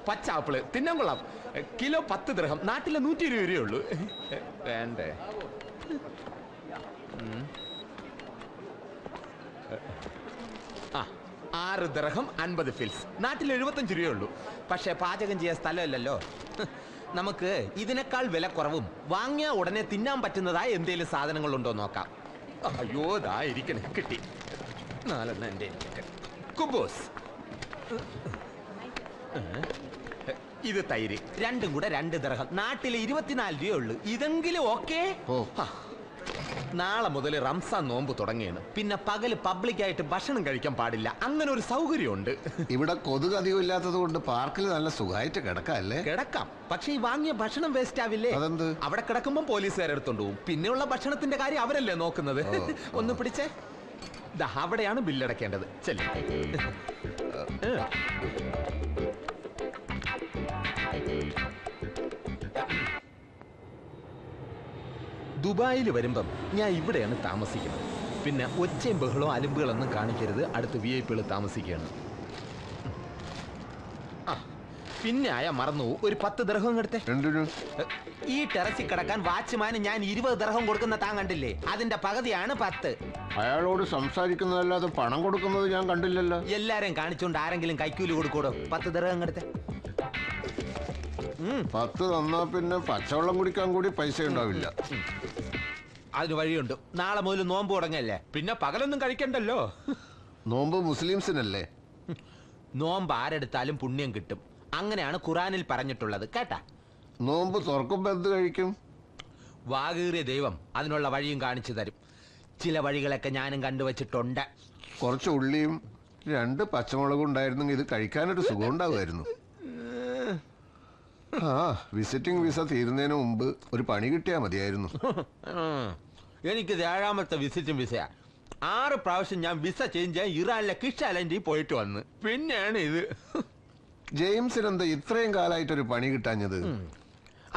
പച്ച ആപ്പിള് തിന്നാൻ കൊള്ളാം. കിലോ 10 ദിർഹം. നാട്ടിലെ 120 രൂപയേ ഉള്ളൂ. വേണ്ടേ? 6 ദിർഹം 50 ഫിൽസ്. നാട്ടിൽ 75 രൂപയേ ഉള്ളൂ. പക്ഷെ പാചകം ചെയ്യാൻ സ്ഥലമില്ലല്ലോ. നമുക്ക് ഇതിനേക്കാൾ വില കുറവും വാങ്ങിയ ഉടനെ തിന്നാൻ പറ്റുന്നതായ എന്തെങ്കിലും സാധനങ്ങളുണ്ടോ നോക്കാം. അയ്യോ ദാ ഇരിക്കണേ, കിട്ടി. 4 എന്റെ കുബൂസ്. ഇത് തൈര്. രണ്ടും കൂടെ 2 ദിർഹം. നാട്ടിൽ 24 രൂപയേ ഉള്ളൂ. ഇതെങ്കിലും ഓക്കേ. നാളെ മുതൽ റംസാൻ നോമ്പ് തുടങ്ങിയാണ്. പിന്നെ പകല് പബ്ലിക്കായിട്ട് ഭക്ഷണം കഴിക്കാൻ പാടില്ല. അങ്ങനെ ഒരു സൗകര്യമുണ്ട്. ഇവിടെ കൊതുക് അധികം ഇല്ലാത്തത് കൊണ്ട് പാർക്കിൽ നല്ല സുഖമായിട്ട് കിടക്കാല്ലേ? കിടക്കാം. പക്ഷെ ഈ വാങ്ങിയ ഭക്ഷണം വേസ്റ്റ് ആവില്ലേ? അതെന്ത്? അവിടെ കിടക്കുമ്പോൾ പോലീസുകാരെടുത്തോണ്ട് പോകും. പിന്നെയുള്ള ഭക്ഷണത്തിന്റെ കാര്യം അവരല്ലേ നോക്കുന്നത്. ഒന്ന് പിടിച്ചേ. അവിടെയാണ് ബില്ലടക്കേണ്ടത്. ചെല്ലു. ദുബായിൽ വരുമ്പം ഞാൻ ഇവിടെയാണ് താമസിക്കുന്നത്. പിന്നെ ഒച്ചയും ബഹളവും അലുമ്പുകളൊന്നും കാണിക്കരുത്. അടുത്ത് VIP താമസിക്കുകയാണ്. പിന്നെ മറന്നു, ഒരു 10 ദിർഹം എടുത്തേ. ഈ ടെറസിൽ കിടക്കാൻ വാച്ച്മാന് ഞാൻ 20 ദിർഹം കൊടുക്കുന്ന താൻ കണ്ടില്ലേ? അതിന്റെ പകുതിയാണ് 10. അയാളോട് സംസാരിക്കുന്നതല്ലാതെ പണം കൊടുക്കുന്നത് ഞാൻ കണ്ടില്ലല്ലോ. എല്ലാരെയും കാണിച്ചോണ്ട് ആരെങ്കിലും കൈക്കൂലി കൊടുക്കൂടോ? 10 ദിർഹം എടുത്തേ. 10 തന്നാ പിന്നെ പച്ചവെള്ളം കുടിക്കാൻ കൂടി പൈസ ഉണ്ടാവില്ല. അതിന് വഴിയുണ്ട്. നാളെ മുതൽ നോമ്പ് തുടങ്ങല്ലേ, പിന്നെ പകലൊന്നും കഴിക്കണ്ടല്ലോ. നോമ്പ് മുസ്ലിംസിനല്ലേ? നോമ്പ് ആരെടുത്താലും പുണ്യം കിട്ടും. അങ്ങനെയാണ് ഖുറാനിൽ പറഞ്ഞിട്ടുള്ളത് കേട്ടാ. നോമ്പ് തുറക്കുമ്പോ എന്ത് കഴിക്കും? വാകീറിയ ദൈവം അതിനുള്ള വഴിയും കാണിച്ചു തരും. ചില വഴികളൊക്കെ ഞാനും കണ്ടുവച്ചിട്ടുണ്ട്. കുറച്ച് ഉള്ളിയും 2 പച്ചമുളകും ഉണ്ടായിരുന്നെങ്കിൽ ഇത് കഴിക്കാനൊരു സുഖം ഉണ്ടാവുമായിരുന്നു. വിസിറ്റിംഗ് വിസ തീരുന്നതിന് മുമ്പ് ഒരു പണി കിട്ടിയാൽ മതിയായിരുന്നു. എനിക്ക് 7ാമത്തെ വിസിറ്റിംഗ് വിസയാ. 6 പ്രാവശ്യം ഞാൻ വിസ ചേഞ്ച് ചെയ്യാൻ ഇറാനിലെ കിഷ് ഐലൻഡിൽ പോയിട്ട് വന്ന്. പിന്നെയാണ് ഇത്. ജെയിംസിനെന്താ ഇത്രയും കാലമായിട്ടൊരു പണി കിട്ടാഞ്ഞത്?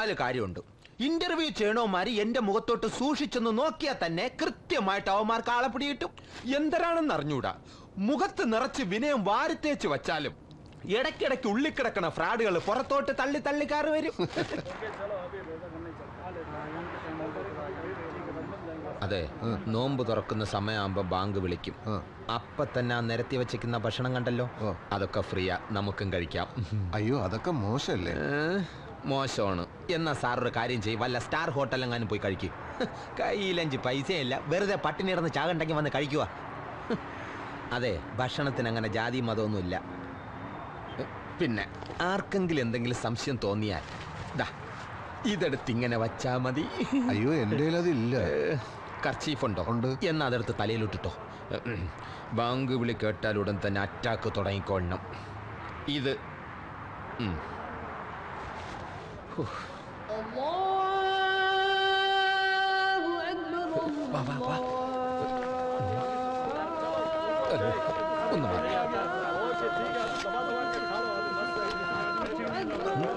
അതിൽ കാര്യമുണ്ട്. ഇന്റർവ്യൂ ചെയ്യണോമാര് എന്റെ മുഖത്തോട്ട് സൂക്ഷിച്ചെന്ന് നോക്കിയാൽ തന്നെ കൃത്യമായിട്ട് അവന്മാർക്ക് ആളെ പിടികിട്ടും. എന്തരാണെന്ന് അറിഞ്ഞൂടാ. മുഖത്ത് നിറച്ച് വിനയം വാരിത്തേച്ച് വച്ചാലും ഇടയ്ക്കിടയ്ക്ക് ഉള്ളിക്കിടക്കണ ഫ്രാഡുകൾ പുറത്തോട്ട് തള്ളി തള്ളിക്കാറ് വരും. അതെ, നോമ്പ് തുറക്കുന്ന സമയമാകുമ്പോ ബാങ്ക് വിളിക്കും. അപ്പൊ തന്നെ നിരത്തി വെച്ചിരിക്കുന്ന ഭക്ഷണം കണ്ടല്ലോ, അതൊക്കെ ഫ്രീയാ, നമുക്കും കഴിക്കാം. അയ്യോ, അതൊക്കെ മോശമല്ലേ? മോശമാണ്. എന്നാ സാറൊരു കാര്യം ചെയ്യും, വല്ല സ്റ്റാർ ഹോട്ടലെങ്ങാനും പോയി കഴിക്കും. കയ്യിലഞ്ച് പൈസയില്ല, വെറുതെ പട്ടിണി ഇടന്ന് ചാകണ്ടെങ്കിൽ വന്ന് കഴിക്കുക. അതെ, ഭക്ഷണത്തിന് അങ്ങനെ ജാതി മതമൊന്നുമില്ല. പിന്നെ ആർക്കെങ്കിലും എന്തെങ്കിലും സംശയം തോന്നിയാൽ ഇതെടുത്ത് ഇങ്ങനെ വച്ചാ മതി. അയ്യോ, എൻ്റെ അതില്ല. കർച്ചീഫ് ഉണ്ടോ? ഉണ്ട്. എന്നാ അതെടുത്ത് തലയിലിട്ടിട്ടോ. ബാങ്ക് വിളി കേട്ടാൽ ഉടൻ തന്നെ അറ്റാക്ക് തുടങ്ങിക്കൊള്ളണം. ഇത്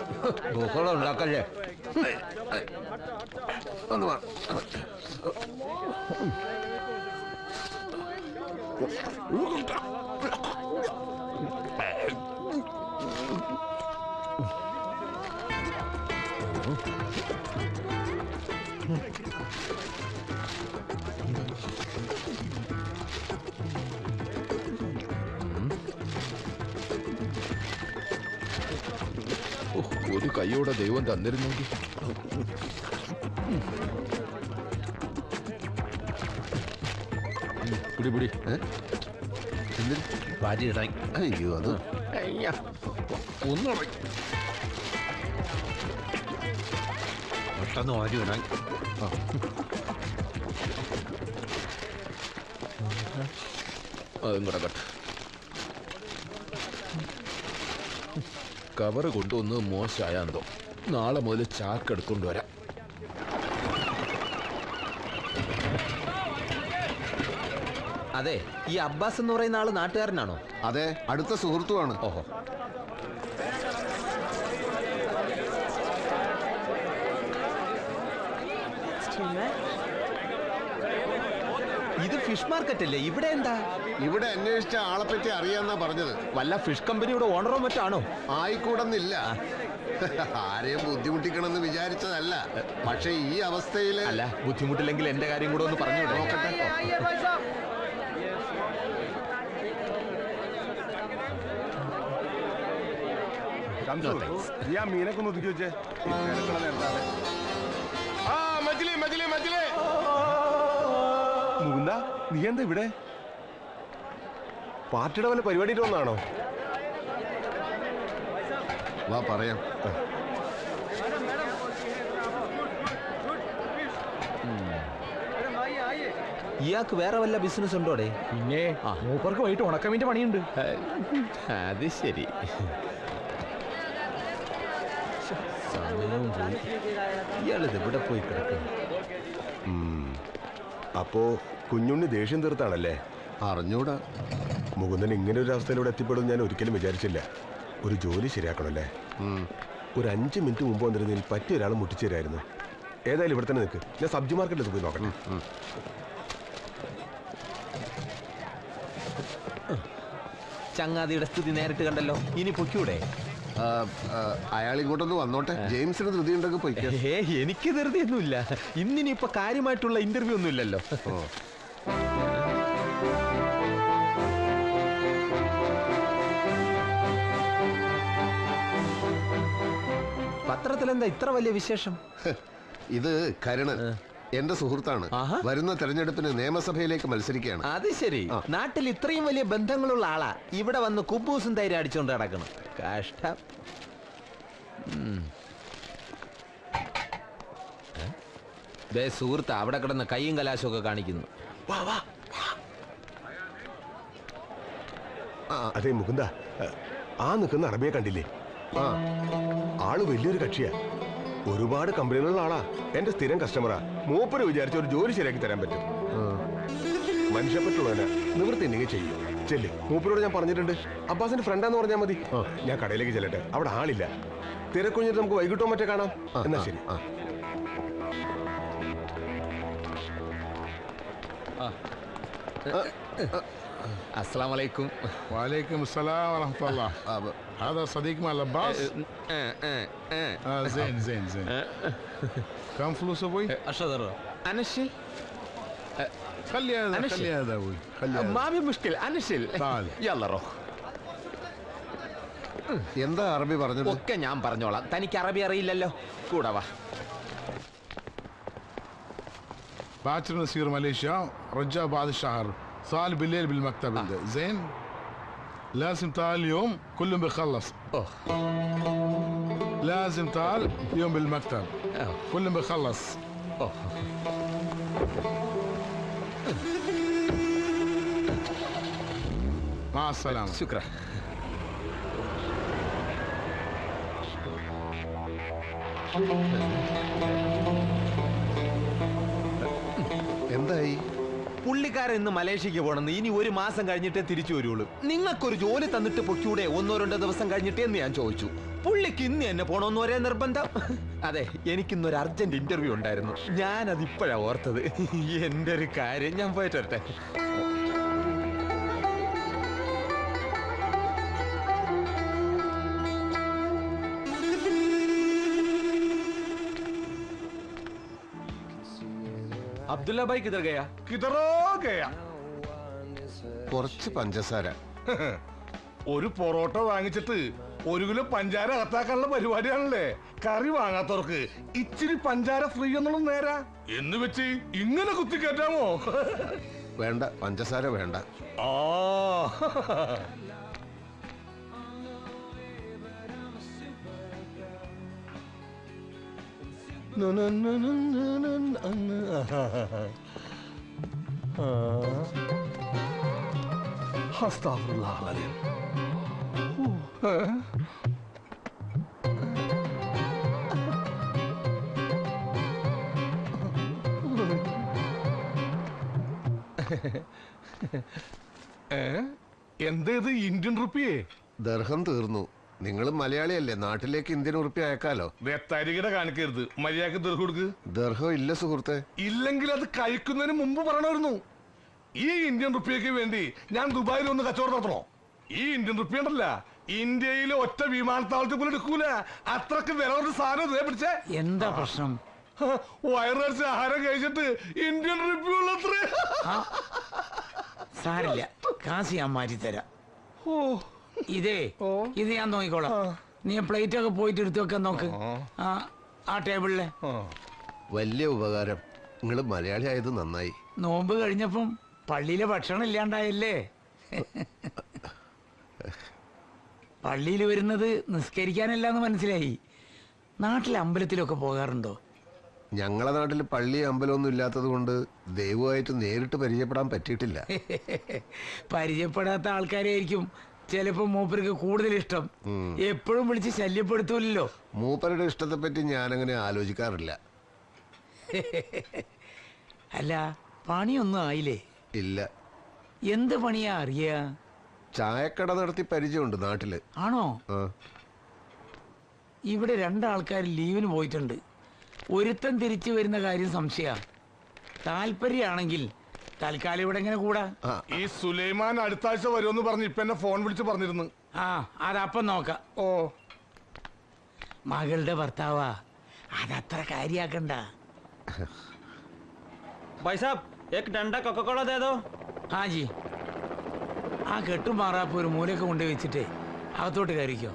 ഒന്ന് ബഹളം ഉണ്ടാക്കല്ലേ. ഒന്ന് ഒരു കൈയോടെ ദൈവം തന്നിരുന്നെങ്കിൽ. പിടി പിടി. ഭാര്യ. അയ്യോ, അത് ഒന്ന് പെട്ടെന്ന് വാരി ഇടാൻ. അതും കിടക്കട്ടെ. കവറ് കൊണ്ടുവന്ന് മോശമായാന്തോ. നാളെ മുതൽ ചാക്ക് എടുക്കൊണ്ട് വരാം. അതെ, ഈ അബ്ബാസ് എന്ന് പറയുന്ന ആള് നാട്ടുകാരനാണോ? അതെ, അടുത്ത സുഹൃത്തുമാണ്. ഓഹോ. ഇത് ഫിഷ് മാർക്കറ്റ് അല്ലേ? ഇവിടെ എന്താ? ഇവിടെ അന്വേഷിച്ച ആളെ പറ്റി അറിയാന്നാ പറഞ്ഞത്. വല്ല ഫിഷ് കമ്പനിയുടെ ഓണറോ മറ്റാണോ? ആയിക്കൂടെന്നില്ല. ആരെയും ബുദ്ധിമുട്ടിക്കണമെന്ന് വിചാരിച്ചതല്ല. പക്ഷെ ഈ അവസ്ഥയില് അല്ല, ബുദ്ധിമുട്ടില്ലെങ്കിൽ എന്റെ കാര്യം കൂടെ ഒന്ന് പറഞ്ഞു നോക്കട്ടെ. ആ മീനൊക്കെ ഒന്ന് ഒതുക്കി വെച്ചേ. മുകുന്ദ, നീ എന്താ ഇവിടെ? പാർട്ടിയുടെ വല്ല പരിപാടിയിട്ട് വന്നാണോ? വാ പറയാം. ഇയാൾക്ക് വേറെ വല്ല ബിസിനസ് ഉണ്ടോടെ? പിന്നെ മൂപ്പർക്ക് വൈകിട്ട് ഉണക്കമീന്റെ പണിയുണ്ട്. അത് ശരി. സമയവും പോയി. ഇയാളിത് ഇവിടെ പോയി കിടക്കും. അപ്പോ കുഞ്ഞുണ്ണി ദേഷ്യം തീർത്താണല്ലേ? അറിഞ്ഞൂടാ. മുകുന്ദൻ ഇങ്ങനെ ഒരു അവസ്ഥയിലൂടെ എത്തിപ്പെടും ഞാൻ ഒരിക്കലും വിചാരിച്ചില്ല. ഒരു ജോലി ശരിയാക്കണല്ലേ? ഒരു 5 മിനിറ്റ് മുമ്പ് വന്നിരുന്നതിൽ പറ്റിയ ഒരാൾ മുട്ടിച്ചേരായിരുന്നു. ഏതായാലും ഇവിടെ തന്നെ നിൽക്ക്, ഞാൻ സബ്ജി മാർക്കറ്റിൽ പോയി നോക്കണം. ചങ്ങാതിയുടെ സ്ഥിതി നേരിട്ട് കണ്ടല്ലോ, ഇനി പൊയ്ക്കൂടെ? അയാൾ ഇങ്ങോട്ടൊന്ന് വന്നോട്ടെ. ജെയിംസിന് ധൃതി ഉണ്ടെങ്കിൽ പോയിക്കോ. എനിക്ക് ധൃതിയൊന്നുമില്ല. ഇന്നിനിപ്പോ കാര്യമായിട്ടുള്ള ഇന്റർവ്യൂ ഒന്നും ഇല്ലല്ലോ. പത്രത്തിൽ എന്താ ഇത്ര വലിയ വിശേഷം? ഇത് കരുണൻ എന്റെ സുഹൃത്താണ്. വരുന്ന തെരഞ്ഞെടുപ്പിന് നിയമസഭയിലേക്ക് മത്സരിക്കുകയാണ്. അത് ശരി. നാട്ടിൽ ഇത്രയും വലിയ ബന്ധങ്ങളുള്ള ആളാ ഇവിടെ വന്ന് കുബൂസും തൈര് അടിച്ചോണ്ട് നടക്കണം. കഷ്ടം. സുഹൃത്ത് അവിടെ കിടന്ന് കൈയും കലാശമൊക്കെ കാണിക്കുന്നു. അതെ മുകുന്ദ, ആ നിൽക്കുന്ന അറബിയെ കണ്ടില്ലേ? ആള് വലിയൊരു കക്ഷിയാ. ഒരുപാട് കമ്പനികളുള്ള ആളാ. എന്റെ സ്ഥിരം കസ്റ്റമറാ. മൂപ്പര് വിചാരിച്ച ഒരു ജോലി ശരിയാക്കി തരാൻ പറ്റും. മനുഷ്യപ്പറ്റുള്ളവനാ. നിവൃത്തി ഉണ്ടെങ്കിൽ ചെയ്യും. ചെല്ല്, മൂപ്പരോട് ഞാൻ പറഞ്ഞിട്ടുണ്ട്. അബ്ബാസിന്റെ ഫ്രണ്ടാന്ന് പറഞ്ഞാൽ മതി. ഞാൻ കടയിലേക്ക് ചെല്ലട്ടെ, അവിടെ ആളില്ല. തിരക്കുഞ്ഞിട്ട് നമുക്ക് വൈകിട്ടോ മറ്റേ കാണാം. എന്നാ ശരി. السلام عليكم. وعليكم السلام ورحمة الله. هذا صديق مال عباس؟ زين زين زين. كم فلوس ابوي؟ 10 درهم. انا الشيل. خلي هذا خلي هذا ابوي خلي هذا. ما في مشكلة انا الشيل. تعال يلا روح. എന്താ അറബി പറഞ്ഞത്? ഒക്കെ ഞാൻ പറഞ്ഞോളാം. തനിക്ക് അറബി അറിയില്ലല്ലോ. കൂടെ വാ. باكر نسير ماليزيا رجع بعد الشهر. صار بالليل بالمكتب. زين لازم تعال اليوم كلهم بيخلص. لازم تعال اليوم بالمكتب كلهم بيخلص. مع السلامة. شكرا. എന്തായി? പുള്ളിക്കാരൻ ഇന്ന് മലേഷ്യക്ക് പോണെന്ന്. ഇനി 1 മാസം കഴിഞ്ഞിട്ടേ തിരിച്ചു വരുള്ളൂ. നിങ്ങൾക്കൊരു ജോലി തന്നിട്ട് പൊക്കൂടെ 1-2 ദിവസം കഴിഞ്ഞിട്ടേ എന്ന് ഞാൻ ചോദിച്ചു. പുള്ളിക്ക് ഇന്ന് എന്നെ പോണോന്ന് ഒരേ നിർബന്ധം. അതെ, എനിക്കിന്നൊരു അർജന്റ് ഇന്റർവ്യൂ ഉണ്ടായിരുന്നു. ഞാനത് ഇപ്പോഴാ ഓർത്തത്. എന്റെ ഒരു കാര്യം, ഞാൻ പോയിട്ട് വരട്ടെ. अब्दुल्ला भाई किधर गया? किधरो गया? കുറച്ച് പഞ്ചസാര. ഒരു പൊറോട്ട വാങ്ങിച്ചിട്ട് 1 കിലോ പഞ്ചാര അകത്താക്കാനുള്ള പരിപാടിയാണല്ലേ. കറി വാങ്ങാത്തവർക്ക് ഇച്ചിരി പഞ്ചാര ഫ്രീ എന്നുള്ളത് നേരാ എന്ന് വെച്ച് ഇങ്ങനെ കുത്തിക്കയറ്റാമോ? വേണ്ട, പഞ്ചസാര വേണ്ട. ആ എന്തേത് ഇന്ത്യൻ റുപ്പിയേ? ദർഹം തീർന്നു. നിങ്ങൾ മലയാളിയല്ലേ, നാട്ടിലേക്ക് ഇന്ത്യൻ ഉറുപ്പി അയക്കാലോ. തരികിട കാണിക്കരുത്. മര്യാദക്ക് ദർഹം കൊടുക്ക്. ദർഹം ഇല്ല സുഹൃത്തെ. ഇല്ലെങ്കിൽ അത് കഴിക്കുന്നതിന് മുമ്പ് പറയണമായിരുന്നു. ഈ ഇന്ത്യൻ റുപ്യക്ക് വേണ്ടി ഞാൻ ദുബായിൽ ഒന്ന് കച്ചവടം നടത്തണോ? ഈ ഇന്ത്യൻ റുപ്യ ഉണ്ടല്ല, ഇന്ത്യയിലെ ഒറ്റ വിമാനത്താവളത്തിൽ പോലും എടുക്കൂല. അത്രക്ക് വില ഒരു സാധനം ഇതേ പിടിച്ചേ. എന്താ പ്രശ്നം? വയറിറച്ച് ആഹാരം കഴിച്ചിട്ട് ഇന്ത്യൻ റുപ്യ ഉള്ളത്ര. സാരില്ല, കാശ് ഞാൻ മാറ്റി തരാം. ഇത് ഞാൻ നോക്കിക്കോളാം. നീ പ്ലേറ്റ് ഒക്കെ പോയിട്ട് എടുത്തു വെക്കാൻ നോക്ക്. ആ ടേബിളിലെ. വലിയ ഉപകാരം. നിങ്ങൾ മലയാളി ആയത് നന്നായി. നോമ്പ് കഴിഞ്ഞപ്പം പള്ളിയിലെ ഭക്ഷണം ഇല്ലാണ്ടായല്ലേ? പള്ളിയിൽ വരുന്നത് നിസ്കരിക്കാനല്ലാന്ന് മനസ്സിലായി. നാട്ടിലെ അമ്പലത്തിലൊക്കെ പോകാറുണ്ടോ? ഞങ്ങളെ നാട്ടിൽ പള്ളി അമ്പലമൊന്നും ഇല്ലാത്തത് കൊണ്ട് ദൈവമായിട്ട് നേരിട്ട് പരിചയപ്പെടാൻ പറ്റിയിട്ടില്ല. പരിചയപ്പെടാത്ത ആൾക്കാരായിരിക്കും ചിലപ്പോ മൂപ്പർക്ക് കൂടുതൽ ഇഷ്ടം. എപ്പോഴും വിളിച്ച് ശല്യപ്പെടുത്തൂല്ലോ. മൂപ്പരുടെ ഇഷ്ടത്തെ പറ്റി ഞാനങ്ങനെ ആലോചിക്കാറില്ല. അല്ല, പണിയൊന്നും ആയില്ലേ? ഇല്ല. എന്ത് പണിയാ അറിയാ? ചായക്കട നടത്തി പരിചയമുണ്ട് നാട്ടില്. ആണോ? ആ. ഇവിടെ രണ്ടാൾക്കാർ ലീവിന് പോയിട്ടുണ്ട്. ഒരുത്തൻ തിരിച്ചു വരുന്ന കാര്യം സംശയ. താല്പര്യമാണെങ്കിൽ തൽക്കാലം ഇവിടെ എങ്ങനെ കൂടാ? ഈ സുലൈമാൻ അടുത്ത ആഴ്ച വരുമെന്ന് പറഞ്ഞ് ഇപ്പൊ എന്നെ ഫോൺ വിളിച്ച് പറഞ്ഞിരുന്നു. അതപ്പം നോക്കാം. ഓ, മകളുടെ ഭർത്താവാ, അതത്ര കാര്യാക്കണ്ട. भाई साहब एक ठंडा कोका कोला दे दो. ജി, ആ കെട്ടുമാറാപ്പ് ഒരു മൂലക്ക് കൊണ്ടുപോയി വെച്ചിട്ട് അകത്തോട്ട് കയറിക്കോ.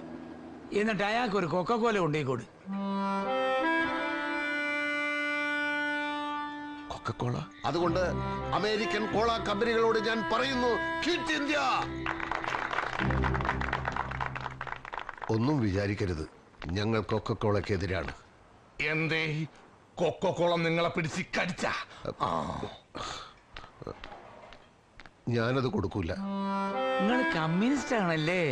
എന്നിട്ട് അയാൾക്ക് ഒരു കൊക്കക്കോല കൊണ്ടുപോയിക്കോട്. കൊക്കക്കോള. അതുകൊണ്ട് അമേരിക്കൻ കോള കമ്പനികളോട് ഞാൻ പറയുന്നു, ക്വിറ്റ് ഇന്ത്യ. ഒന്നും വിചാരിക്കരുത്, ഞങ്ങൾ കൊക്കക്കോളക്കെതിരാണ്. എന്തേ കൊക്കോക്കോളം നിങ്ങളെ പിടിച്ച് കടിച്ച? ഞാനത് കൊടുക്കൂല. നിങ്ങൾ കമ്മ്യൂണിസ്റ്റ് ആണല്ലേ?